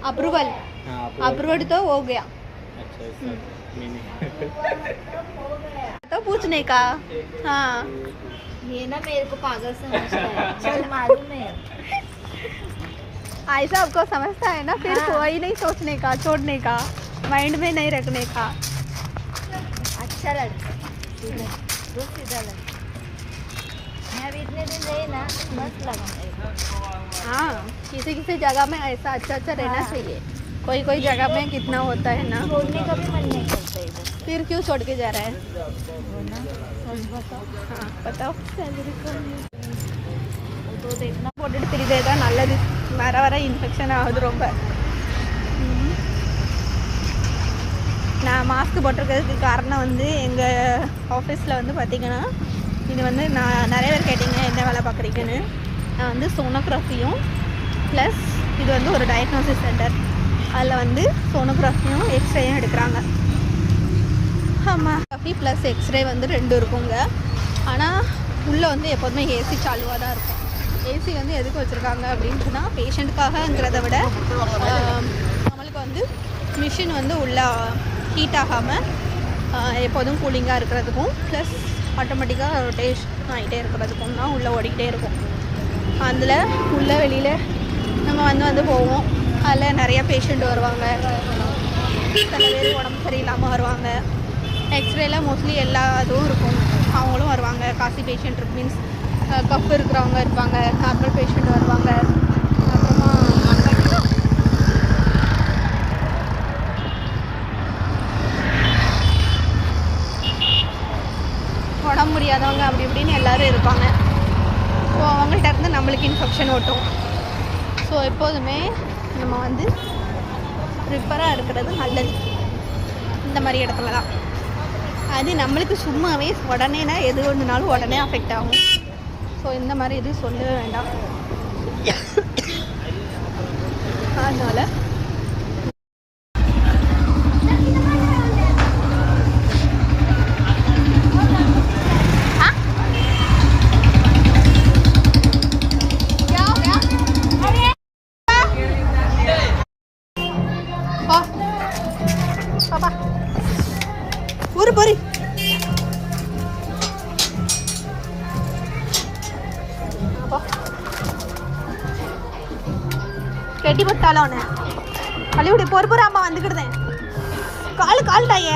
Approval approved तो हो गया। तो पूछने का। हाँ ये ना मेरे को पागल समझता है। चल मालूम है ऐसा आपको समझता है ना, फिर कोई नहीं सोचने का, छोड़ने का, माइंड में नहीं रखने का। अच्छा लड़का सीधा लड़का। मैं अभी इतने दिन रही ना, मस्त लगा मेरे। हाँ किसी किसी जगह में ऐसा अच्छा अच्छा रहना चाहिए। कोई कोई जगह में कितना होता है ना, छोड़ने का भी मन नहीं करता इधर। फिर क्यों छोड़ के जा रहा है? वो ना सच बताओ। हाँ बताओ। सैलरी कम वो तो देखना போட்டுட்டு திரிதேதான் நல்லது. வர வர இன்ஃபெக்ஷன் ஆகுது ரொம்ப. நான் மாஸ்க் போட்டிருக்கிறதுக்கு காரணம் வந்து எங்கள் ஆஃபீஸில் வந்து பார்த்திங்கன்னா, இது வந்து நான் நிறைய பேர் கேட்டிங்க என்ன வேலை பார்க்குறீங்கன்னு. நான் வந்து சோனோகிராஃபியும் ப்ளஸ் இது வந்து ஒரு டயக்னோசிஸ் சென்டர். அதில் வந்து சோனோகிராஃபியும் எக்ஸ்ரேயும் எடுக்கிறாங்க. ஆமாம் காஃபி ப்ளஸ் எக்ஸ்ரே வந்து 2 இருக்குங்க. ஆனால் உள்ளே வந்து எப்போதுமே ஏசி சாலுவாக தான் இருக்கும். ஏசி வந்து எதுக்கு வச்சுருக்காங்க அப்படின்னு சொன்னால், பேஷண்ட்டுக்காகங்கிறத விட நம்மளுக்கு வந்து மிஷின் வந்து உள்ளே ஹீட் ஆகாமல் எப்போதும் கூலிங்காக இருக்கிறதுக்கும் ப்ளஸ் ஆட்டோமேட்டிக்காக ரொட்டேஷன் ஆகிட்டே இருக்கிறதுக்கும் தான் உள்ளே ஓடிக்கிட்டே இருக்கும். அதில் உள்ளே வெளியில் நம்ம வந்து போவோம். அதில் நிறையா பேஷண்ட் வருவாங்க, சில பேர் உடம்பு சரியில்லாமல் வருவாங்க. எக்ஸ்ரேல மோஸ்ட்லி எல்லா இதுவும் இருக்கும், அவங்களும் வருவாங்க. காசி பேஷண்ட் இருக்கு, மீன்ஸ் கஃப் இருக்கிறவங்க இருப்பாங்க, நார்மல் பேஷண்ட் வருவாங்க. அப்புறமா உடம்பு முடியாதவங்க அப்படி இப்படின்னு எல்லோரும் இருப்பாங்க. ஸோ அவங்கள்ட்ட இருந்து நம்மளுக்கு இன்ஃபெக்ஷன் ஓட்டும். ஸோ எப்போதுமே நம்ம வந்து ப்ரிப்பராக இருக்கிறது நல்லது இந்த மாதிரி இடத்துல தான். அது நம்மளுக்கு சும்மாவே உடனேனா எது ஒன்றுனாலும் உடனே அஃபெக்ட் ஆகும். ஸோ இந்த மாதிரி எதுவும் சொல்லவே வேண்டாம். அதனால் ஒரு பொறி கெட்டி பத்தாலும் அவனை பள்ளிவிட பொறுப்புற அம்மா வந்துக்கிடுதேன். கால்டாயே